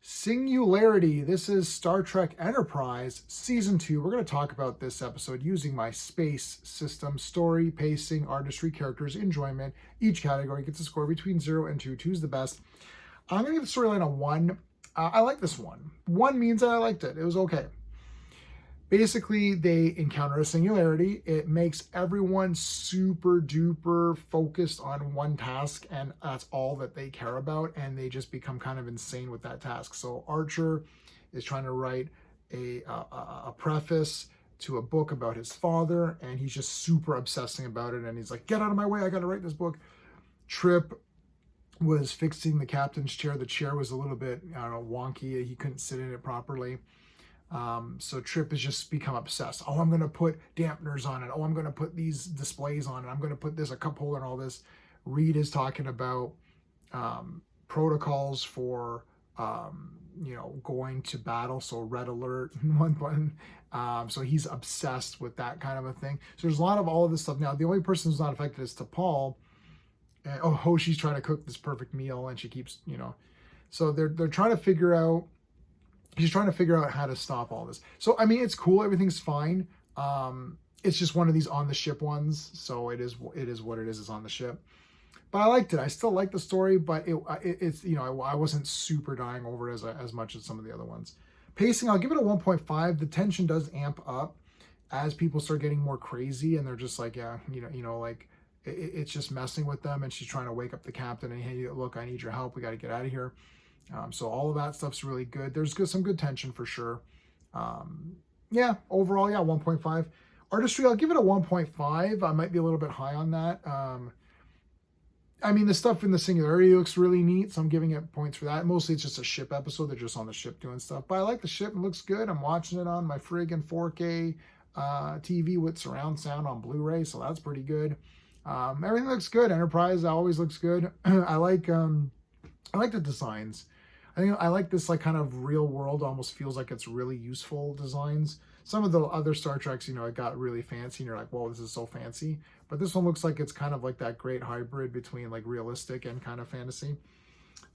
Singularity. This is Star Trek Enterprise Season 2. We're going to talk about this episode using my space system: story, pacing, artistry, characters, enjoyment. Each category gets a score between 0 and 2. 2 is the best. I'm going to give the storyline a 1. I like this one. 1 means that I liked it. It was okay. Basically, they encounter a singularity. It makes everyone super duper focused on one task, and that's all that they care about, and they just become kind of insane with that task. So Archer is trying to write a preface to a book about his father, and he's just super obsessing about it, and he's like, get out of my way, I gotta write this book. Trip was fixing the captain's chair. The chair was a little bit, I don't know, wonky. He couldn't sit in it properly. So Trip has just become obsessed. Oh, I'm going to put dampeners on it. Oh, I'm going to put these displays on it. I'm going to put this, a cup holder and all this. Reed is talking about protocols for, going to battle. So red alert, one button. So he's obsessed with that kind of a thing. So there's a lot of all of this stuff. Now, the only person who's not affected is T'Pol. And, Hoshi's trying to cook this perfect meal, and she keeps, so they're trying to figure out. He's trying to figure out how to stop all this. So, I mean, it's cool. Everything's fine. It's just one of these on the ship ones. So it is what it is. It's on the ship. But I liked it. I still like the story, but it's, I wasn't super dying over it as much as some of the other ones. Pacing, I'll give it a 1.5. The tension does amp up as people start getting more crazy, and they're just like, yeah, it's just messing with them. And she's trying to wake up the captain and, hey, look, I need your help. We got to get out of here. So all of that stuff's really good. There's some good tension for sure. Overall, 1.5. Artistry, I'll give it a 1.5. I might be a little bit high on that. I mean, the stuff in the Singularity looks really neat, so I'm giving it points for that. Mostly it's just a ship episode. They're just on the ship doing stuff. But I like the ship. It looks good. I'm watching it on my friggin' 4K TV with surround sound on Blu-ray, so that's pretty good. Everything looks good. Enterprise always looks good. I like the designs. I like this like kind of real world, almost feels like it's really useful designs. Some of the other Star Treks, it got really fancy and you're like, whoa, this is so fancy. But this one looks like it's kind of like that great hybrid between like realistic and kind of fantasy.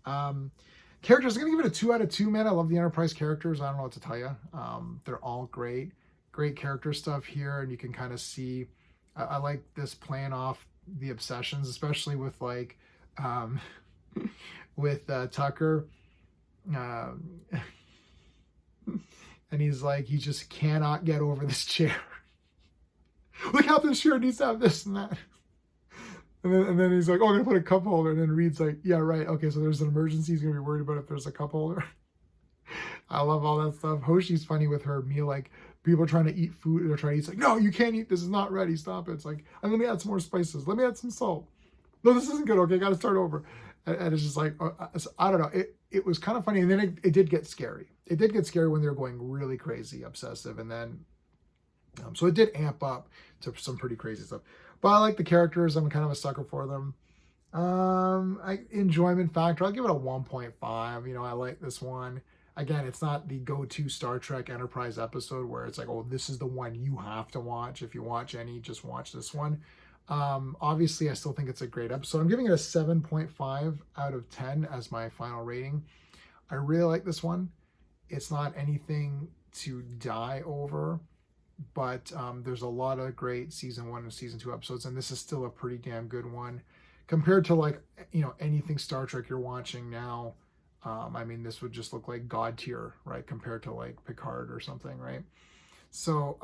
Characters, I'm going to give it a 2 out of 2, man. I love the Enterprise characters. I don't know what to tell you. They're all great. Great character stuff here. And you can kind of see, I like this playing off the obsessions, especially with like, with Tucker. And he's like, he just cannot get over this chair. The captain's chair needs to have this and that. And then he's like, oh, I'm going to put a cup holder. And then Reed's like, yeah, right. Okay, so there's an emergency. He's going to be worried about if there's a cup holder. I love all that stuff. Hoshi's funny with her meal. Like, people are trying to eat food. They're trying to eat. It's like, no, you can't eat. This is not ready. Stop it. It's like, let me add some more spices. Let me add some salt. No, this isn't good. Okay, got to start over. And it's just like, I don't know. It was kind of funny. And then it did get scary. It did get scary when they were going really crazy, obsessive. And then, so it did amp up to some pretty crazy stuff. But I like the characters. I'm kind of a sucker for them. Enjoyment factor, I'll give it a 1.5. I like this one. Again, it's not the go-to Star Trek Enterprise episode where it's like, oh, this is the one you have to watch. If you watch any, just watch this one. Obviously, I still think it's a great episode. I'm giving it a 7.5 out of 10 as my final rating. I really like this one. It's not anything to die over, but there's a lot of great season 1 and season 2 episodes, and this is still a pretty damn good one compared to like, anything Star Trek you're watching now. I mean, this would just look like God tier, right? Compared to like Picard or something, right? So,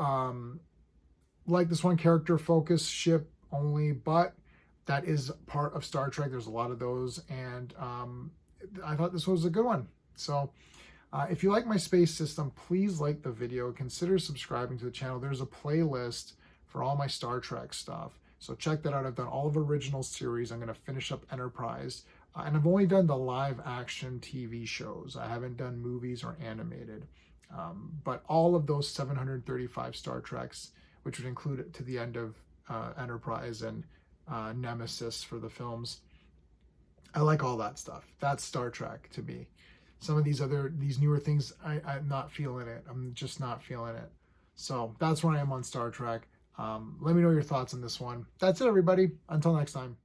like this one, character focus ship only, but that is part of Star Trek. There's a lot of those, and I thought this was a good one. So if you like my space system, please like the video, consider subscribing to the channel. There's a playlist for all my Star Trek stuff, so check that out. I've done all of original series. I'm going to finish up Enterprise, and I've only done the live action TV shows. I haven't done movies or animated, but all of those 735 Star Treks, which would include it to the end of Enterprise and Nemesis for the films. I like all that stuff. That's Star Trek to me. Some of these newer things, I'm not feeling it. I'm just not feeling it. So that's where I am on Star Trek. Let me know your thoughts on this one. That's it, everybody. Until next time.